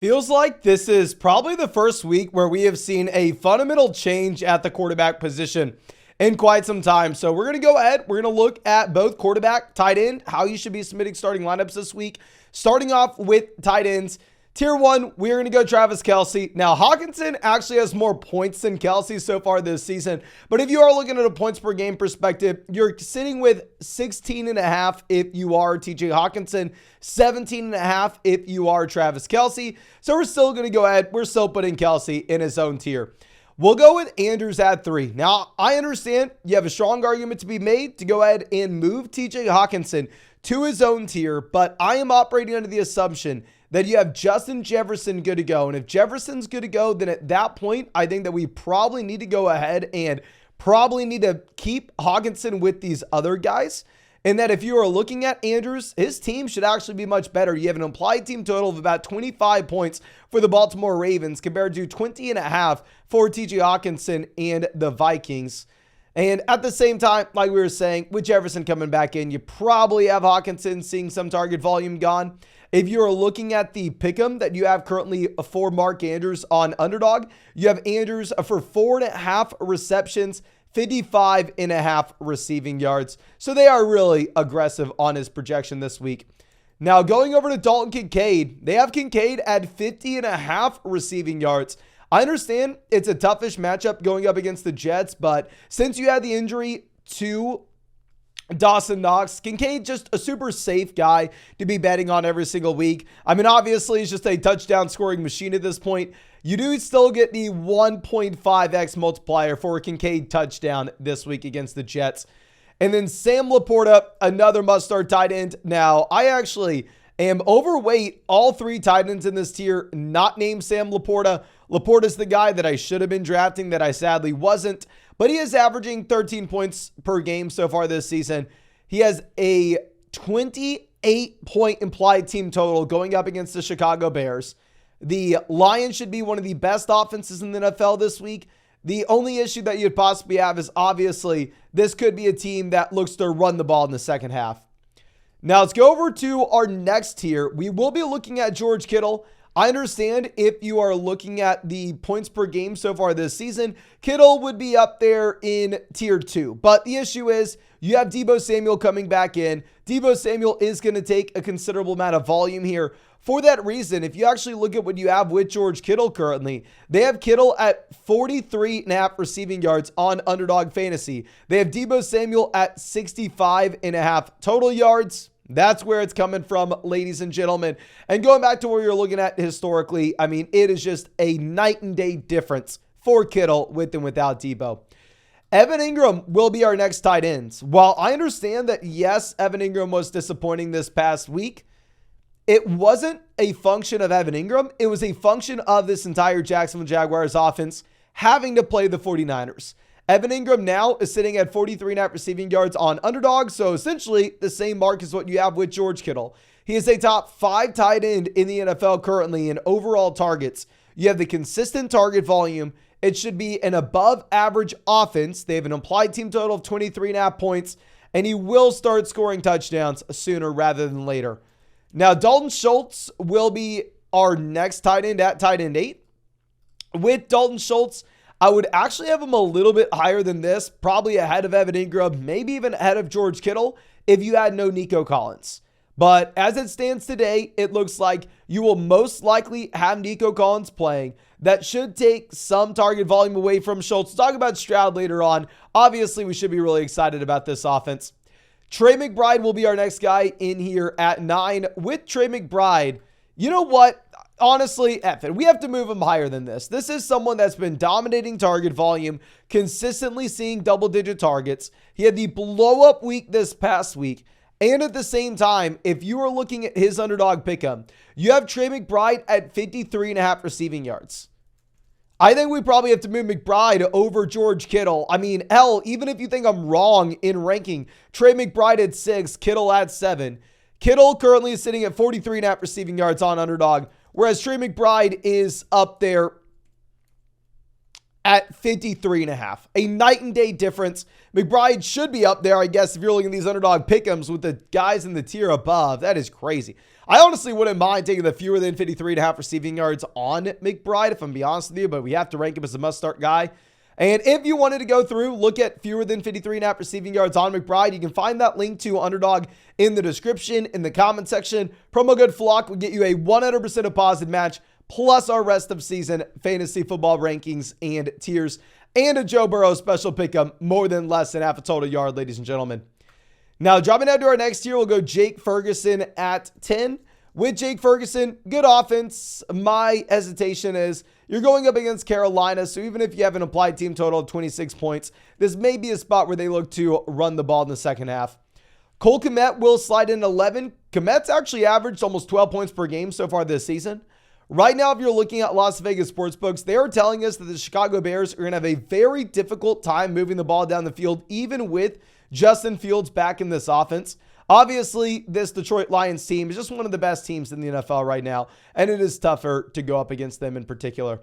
Feels like this is probably the first week where we have seen a fundamental change at the quarterback position in quite some time. So we're going to go ahead. We're going to look at both quarterback, tight end, how you should be submitting starting lineups this week. Starting off with tight ends. Tier 1, we're going to go Travis Kelce. Now, Hawkinson actually has more points than Kelce so far this season. But if you are looking at a points per game perspective, you're sitting with 16.5 if you are TJ Hawkinson, 17.5 if you are Travis Kelce. So we're still going to go ahead. We're still putting Kelce in his own tier. We'll go with Andrews at 3. Now, I understand you have a strong argument to be made to go ahead and move TJ Hawkinson to his own tier, but I am operating under the assumption that you have Justin Jefferson good to go. And if Jefferson's good to go, then at that point, I think that we probably need to go ahead and probably need to keep Hawkinson with these other guys. And that if you are looking at Andrews, his team should actually be much better. You have an implied team total of about 25 points for the Baltimore Ravens compared to 20.5 for TJ Hawkinson and the Vikings. And at the same time, like we were saying, with Jefferson coming back in, you probably have Hawkinson seeing some target volume gone. If you're looking at the pick'em that you have currently for Mark Andrews on Underdog, you have Andrews for 4.5 receptions, 55.5 receiving yards. So they are really aggressive on his projection this week. Now going over to Dalton Kincaid, they have Kincaid at 50.5 receiving yards. I understand it's a toughish matchup going up against the Jets, but since you had the injury to Dawson Knox, Kincaid just a super safe guy to be betting on every single week. I mean, obviously, he's just a touchdown scoring machine at this point. You do still get the 1.5x multiplier for a Kincaid touchdown this week against the Jets. And then Sam Laporta, another must-start tight end. Now, I actually am overweight all three tight ends in this tier, not named Sam Laporta. Laporta's the guy that I should have been drafting that I sadly wasn't. But he is averaging 13 points per game so far this season. He has a 28-point implied team total going up against the Chicago Bears. The Lions should be one of the best offenses in the NFL this week. The only issue that you'd possibly have is obviously this could be a team that looks to run the ball in the second half. Now let's go over to our next tier. We will be looking at George Kittle. I understand if you are looking at the points per game so far this season, Kittle would be up there in tier 2. But the issue is you have Deebo Samuel coming back in. Deebo Samuel is going to take a considerable amount of volume here. For that reason, if you actually look at what you have with George Kittle currently, they have Kittle at 43.5 receiving yards on Underdog Fantasy. They have Deebo Samuel at 65.5 total yards. That's where it's coming from, ladies and gentlemen. And going back to where you're looking at historically, I mean, it is just a night and day difference for Kittle with and without Deebo. Evan Ingram will be our next tight end. While I understand that, yes, Evan Ingram was disappointing this past week, it wasn't a function of Evan Ingram. It was a function of this entire Jacksonville Jaguars offense having to play the 49ers. Evan Ingram now is sitting at 43.5 receiving yards on Underdog, so essentially the same mark as what you have with George Kittle. He is a top 5 tight end in the NFL currently in overall targets. You have the consistent target volume. It should be an above average offense. They have an implied team total of 23.5 points, and he will start scoring touchdowns sooner rather than later. Now, Dalton Schultz will be our next tight end at tight end 8. With Dalton Schultz, I would actually have him a little bit higher than this, probably ahead of Evan Ingram, maybe even ahead of George Kittle if you had no Nico Collins. But as it stands today, it looks like you will most likely have Nico Collins playing. That should take some target volume away from Schultz. We'll talk about Stroud later on. Obviously, we should be really excited about this offense. Trey McBride will be our next guy in here at 9. With Trey McBride, you know what? Honestly, F it. We have to move him higher than this. This is someone that's been dominating target volume, consistently seeing double-digit targets. He had the blow-up week this past week. And at the same time, if you are looking at his Underdog pick'em, you have Trey McBride at 53.5 receiving yards. I think we probably have to move McBride over George Kittle. I mean, hell, even if you think I'm wrong in ranking Trey McBride at 6, Kittle at 7. Kittle currently is sitting at 43.5 receiving yards on Underdog, whereas Trey McBride is up there at 53.5. A night and day difference. McBride should be up there, I guess, if you're looking at these Underdog pick'ems with the guys in the tier above. That is crazy. I honestly wouldn't mind taking the fewer than 53.5 receiving yards on McBride, if I'm being honest with you, but we have to rank him as a must-start guy. And if you wanted to go through, look at fewer than 53.5 receiving yards on McBride, you can find that link to Underdog in the description, in the comment section. Promo code FLOCK will get you a 100% deposit match, plus our rest of season fantasy football rankings and tiers, and a Joe Burrow special pick'em, more than less than half a total yard, ladies and gentlemen. Now, dropping down to our next tier, we'll go Jake Ferguson at 10. With Jake Ferguson, good offense. My hesitation is you're going up against Carolina, so even if you have an implied team total of 26 points, this may be a spot where they look to run the ball in the second half. Cole Kmet will slide in 11. Kmet's actually averaged almost 12 points per game so far this season. Right now, if you're looking at Las Vegas sportsbooks, they are telling us that the Chicago Bears are going to have a very difficult time moving the ball down the field, even with Justin Fields back in this offense. Obviously, this Detroit Lions team is just one of the best teams in the NFL right now, and it is tougher to go up against them in particular.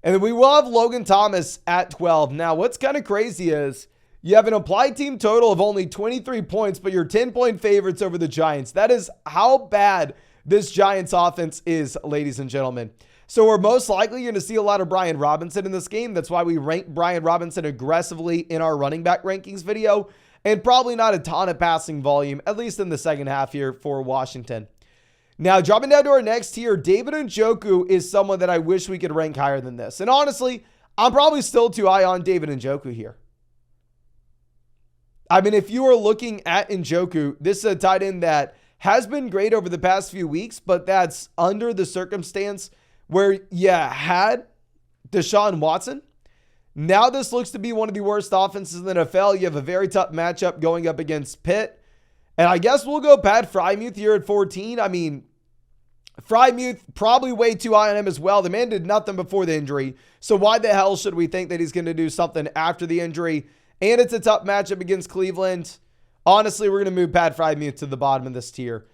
And then we will have Logan Thomas at 12. Now, what's kind of crazy is you have an implied team total of only 23 points, but you're 10-point favorites over the Giants. That is how bad this Giants offense is, ladies and gentlemen. So we're most likely going to see a lot of Brian Robinson in this game. That's why we ranked Brian Robinson aggressively in our running back rankings video. And probably not a ton of passing volume, at least in the second half here for Washington. Now, dropping down to our next tier, David Njoku is someone that I wish we could rank higher than this. And honestly, I'm probably still too high on David Njoku here. I mean, if you are looking at Njoku, this is a tight end that has been great over the past few weeks, but that's under the circumstance where you had Deshaun Watson. Now this looks to be one of the worst offenses in the NFL. You have a very tough matchup going up against Pitt. And I guess we'll go Pat Freiermuth here at 14. I mean, Freiermuth, probably way too high on him as well. The man did nothing before the injury. So why the hell should we think that he's going to do something after the injury? And it's a tough matchup against Cleveland. Honestly, we're going to move Pat Freiermuth to the bottom of this tier.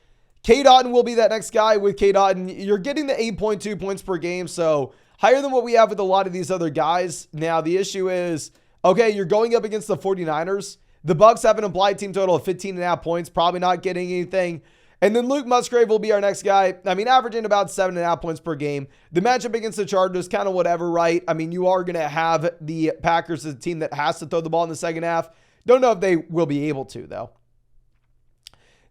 Cade Otton will be that next guy. With Cade Otton, you're getting the 8.2 points per game. So higher than what we have with a lot of these other guys. Now, the issue is, okay, you're going up against the 49ers. The Bucs have an implied team total of 15.5 points, probably not getting anything. And then Luke Musgrave will be our next guy. I mean, averaging about 7.5 points per game. The matchup against the Chargers, kind of whatever, right? I mean, you are going to have the Packers as a team that has to throw the ball in the second half. Don't know if they will be able to, though.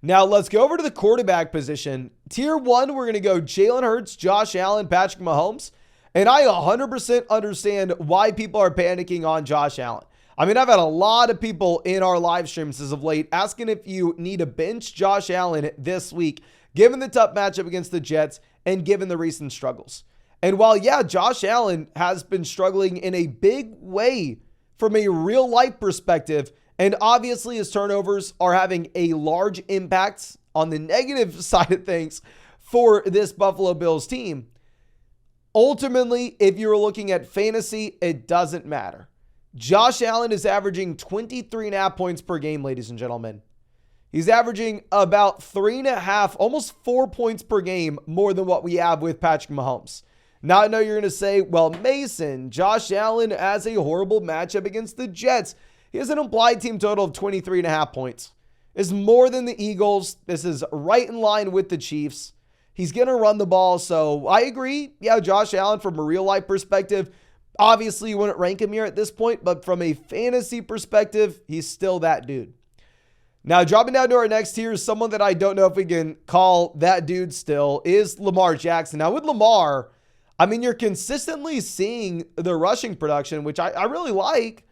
Now, let's go over to the quarterback position. Tier 1, we're going to go Jalen Hurts, Josh Allen, Patrick Mahomes. And I 100% understand why people are panicking on Josh Allen. I mean, I've had a lot of people in our live streams as of late asking if you need to bench Josh Allen this week, given the tough matchup against the Jets and given the recent struggles. And while, yeah, Josh Allen has been struggling in a big way from a real life perspective, and obviously his turnovers are having a large impact on the negative side of things for this Buffalo Bills team. Ultimately, if you're looking at fantasy, it doesn't matter. Josh Allen is averaging 23.5 points per game, ladies and gentlemen. He's averaging about 3.5, almost 4 points per game more than what we have with Patrick Mahomes. Now, I know you're going to say, well, Mason, Josh Allen has a horrible matchup against the Jets. He has an implied team total of 23.5 points. It's more than the Eagles. This is right in line with the Chiefs. He's going to run the ball, so I agree. Yeah, Josh Allen, from a real-life perspective, obviously you wouldn't rank him here at this point, but from a fantasy perspective, he's still that dude. Now, dropping down to our next tier is someone that I don't know if we can call that dude still, is Lamar Jackson. Now, with Lamar, I mean, you're consistently seeing the rushing production, which I really like,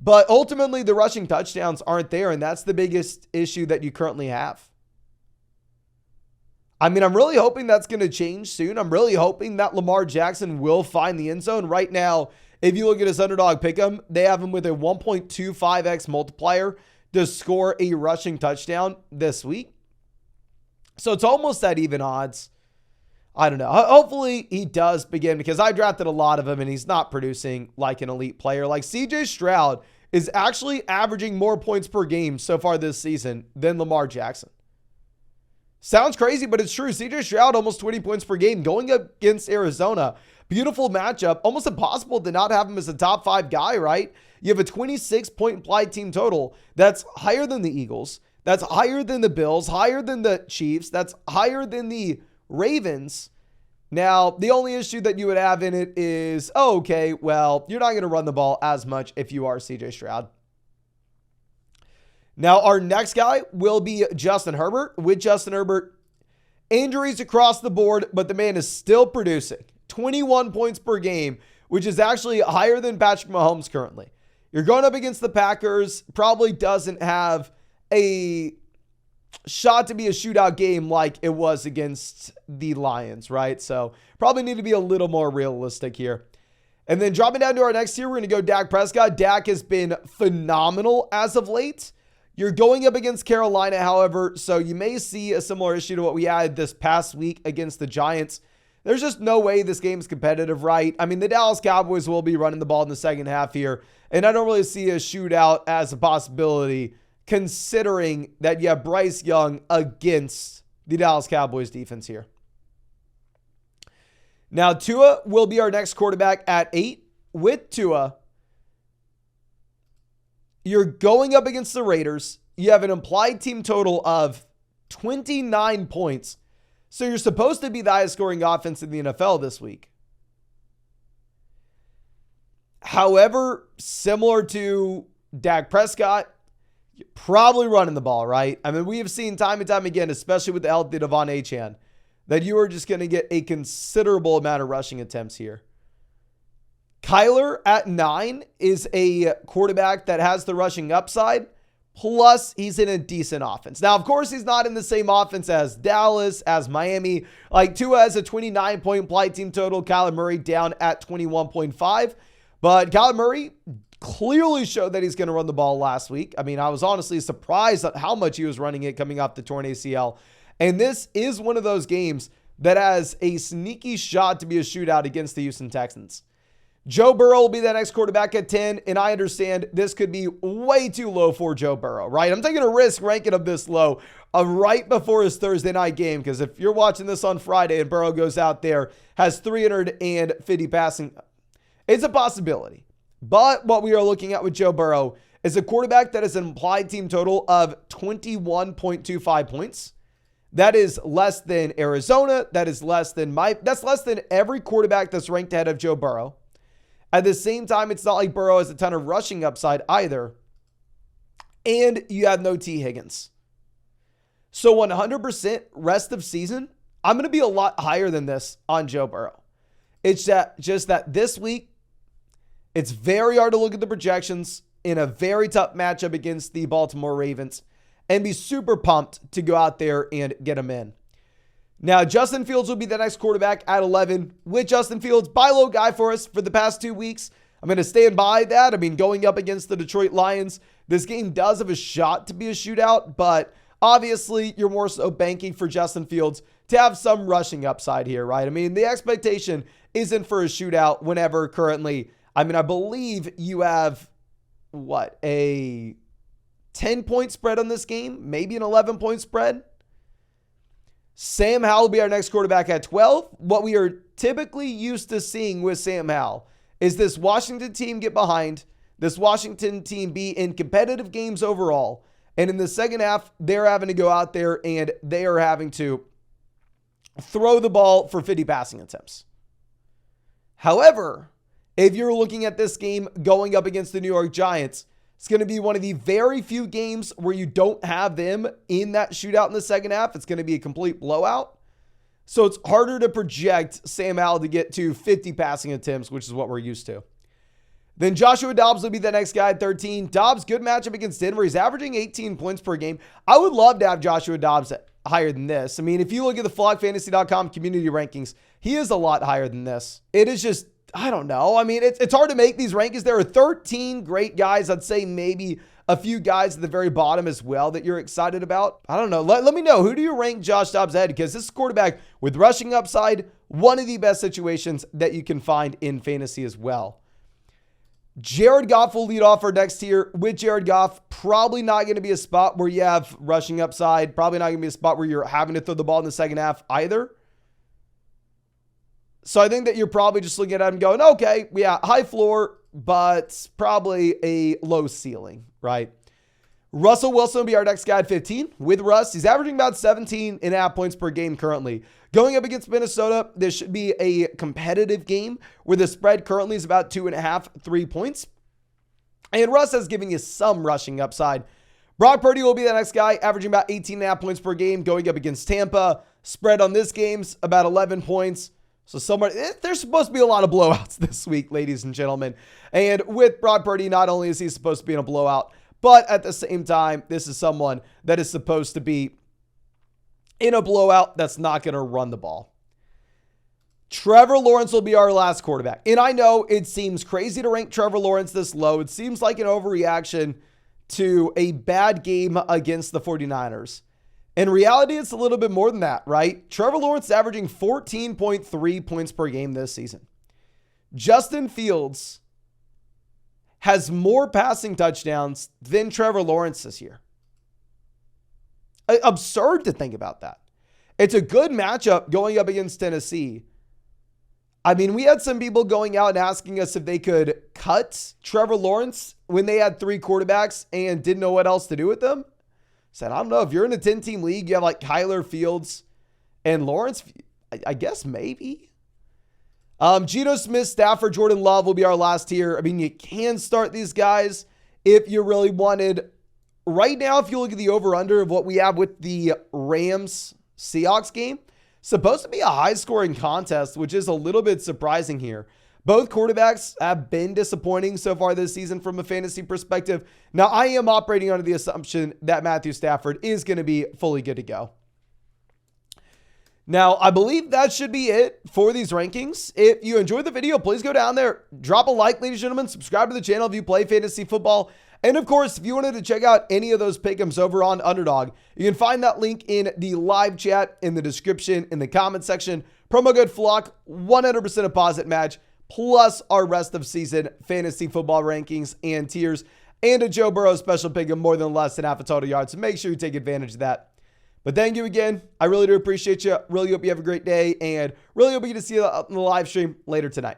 but ultimately the rushing touchdowns aren't there, and that's the biggest issue that you currently have. I mean, I'm really hoping that's going to change soon. I'm really hoping that Lamar Jackson will find the end zone. Right now, if you look at his underdog pick'em, they have him with a 1.25x multiplier to score a rushing touchdown this week. So it's almost at even odds. I don't know. Hopefully he does begin, because I drafted a lot of him and he's not producing like an elite player. Like CJ Stroud is actually averaging more points per game so far this season than Lamar Jackson. Sounds crazy, but it's true. CJ Stroud, almost 20 points per game going up against Arizona. Beautiful matchup. Almost impossible to not have him as a top 5 guy, right? You have a 26-point implied team total that's higher than the Eagles. That's higher than the Bills, higher than the Chiefs. That's higher than the Ravens. Now, the only issue that you would have in it is, oh, okay, well, you're not going to run the ball as much if you are CJ Stroud. Now, our next guy will be Justin Herbert. With Justin Herbert, injuries across the board, but the man is still producing 21 points per game, which is actually higher than Patrick Mahomes currently. You're going up against the Packers, probably doesn't have a shot to be a shootout game like it was against the Lions, right? So probably need to be a little more realistic here. And then dropping down to our next tier, we're going to go Dak Prescott. Dak has been phenomenal as of late. You're going up against Carolina, however, so you may see a similar issue to what we had this past week against the Giants. There's just no way this game's competitive, right? I mean, the Dallas Cowboys will be running the ball in the second half here, and I don't really see a shootout as a possibility considering that you have Bryce Young against the Dallas Cowboys defense here. Now, Tua will be our next quarterback at 8. With Tua, you're going up against the Raiders. You have an implied team total of 29 points. So you're supposed to be the highest scoring offense in the NFL this week. However, similar to Dak Prescott, you're probably running the ball, right? I mean, we have seen time and time again, especially with the healthy Devon Achane, that you are just going to get a considerable amount of rushing attempts here. Kyler at 9 is a quarterback that has the rushing upside, plus he's in a decent offense. Now, of course, he's not in the same offense as Dallas, as Miami. Like Tua has a 29-point implied team total, Kyler Murray down at 21.5. But Kyler Murray clearly showed that he's going to run the ball last week. I mean, I was honestly surprised at how much he was running it coming off the torn ACL. And this is one of those games that has a sneaky shot to be a shootout against the Houston Texans. Joe Burrow will be the next quarterback at 10, and I understand this could be way too low for Joe Burrow, right? I'm taking a risk ranking him this low right before his Thursday night game, because if you're watching this on Friday and Burrow goes out there, has 350 passing, it's a possibility. But what we are looking at with Joe Burrow is a quarterback that has an implied team total of 21.25 points. That is less than Arizona. That is less than that's less than every quarterback that's ranked ahead of Joe Burrow. At the same time, it's not like Burrow has a ton of rushing upside either. And you have no T. Higgins. So 100% rest of season, I'm going to be a lot higher than this on Joe Burrow. It's just that this week, it's very hard to look at the projections in a very tough matchup against the Baltimore Ravens and be super pumped to go out there and get them in. Now, Justin Fields will be the next quarterback at 11. With Justin Fields, buy low guy for us for the past 2 weeks. I'm going to stand by that. I mean, going up against the Detroit Lions, this game does have a shot to be a shootout, but obviously you're more so banking for Justin Fields to have some rushing upside here, right? I mean, the expectation isn't for a shootout whenever currently, I mean, I believe you have, a 10-point spread on this game, maybe an 11-point spread. Sam Howell will be our next quarterback at 12. What we are typically used to seeing with Sam Howell is this Washington team get behind, this Washington team be in competitive games overall, and in the second half, they're having to go out there and they are having to throw the ball for 50 passing attempts. However, if you're looking at this game going up against the New York Giants, it's going to be one of the very few games where you don't have them in that shootout in the second half. It's going to be a complete blowout. So it's harder to project Sam Howell to get to 50 passing attempts, which is what we're used to. Then Joshua Dobbs will be the next guy at 13. Dobbs, good matchup against Denver. He's averaging 18 points per game. I would love to have Joshua Dobbs higher than this. I mean, if you look at the FlogFantasy.com community rankings, he is a lot higher than this. It is just, I don't know. I mean, it's hard to make these rankings. There are 13 great guys. I'd say maybe a few guys at the very bottom as well that you're excited about. I don't know. Let me know. Who do you rank Josh Dobbs at? Because this is a quarterback with rushing upside, one of the best situations that you can find in fantasy as well. Jared Goff will lead off our next tier. With Jared Goff, probably not going to be a spot where you have rushing upside. Probably not going to be a spot where you're having to throw the ball in the second half either. So I think that you're probably just looking at him going, okay, yeah, high floor, but probably a low ceiling, right? Russell Wilson will be our next guy at 15. With Russ, he's averaging about 17.5 points per game currently. Going up against Minnesota, this should be a competitive game where the spread currently is about 2.5, 3 points. And Russ is giving you some rushing upside. Brock Purdy will be the next guy, averaging about 18.5 points per game, going up against Tampa. Spread on this game's about 11 points. So there's supposed to be a lot of blowouts this week, ladies and gentlemen. And with Brock Purdy, not only is he supposed to be in a blowout, but at the same time, this is someone that is supposed to be in a blowout that's not going to run the ball. Trevor Lawrence will be our last quarterback. And I know it seems crazy to rank Trevor Lawrence this low. It seems like an overreaction to a bad game against the 49ers. In reality, it's a little bit more than that, right? Trevor Lawrence is averaging 14.3 points per game this season. Justin Fields has more passing touchdowns than Trevor Lawrence this year. Absurd to think about that. It's a good matchup going up against Tennessee. I mean, we had some people going out and asking us if they could cut Trevor Lawrence when they had 3 quarterbacks and didn't know what else to do with them. Said, I don't know, if you're in a 10-team league, you have like Kyler, Fields, and Lawrence, I guess maybe. Geno Smith, Stafford, Jordan Love will be our last tier. I mean, you can start these guys if you really wanted. Right now, if you look at the over-under of what we have with the Rams-Seahawks game, supposed to be a high-scoring contest, which is a little bit surprising here. Both quarterbacks have been disappointing so far this season from a fantasy perspective. Now, I am operating under the assumption that Matthew Stafford is going to be fully good to go. Now, I believe that should be it for these rankings. If you enjoyed the video, please go down there, drop a like, ladies and gentlemen, subscribe to the channel if you play fantasy football. And of course, if you wanted to check out any of those pick'ems over on Underdog, you can find that link in the live chat, in the description, in the comment section. Promo code FLOCK, 100% deposit match, plus our rest of season fantasy football rankings and tiers, and a Joe Burrow special pick'em more than less than half a total yards. So make sure you take advantage of that. But thank you again. I really do appreciate you. Really hope you have a great day, and really hope we get to see you on the live stream later tonight.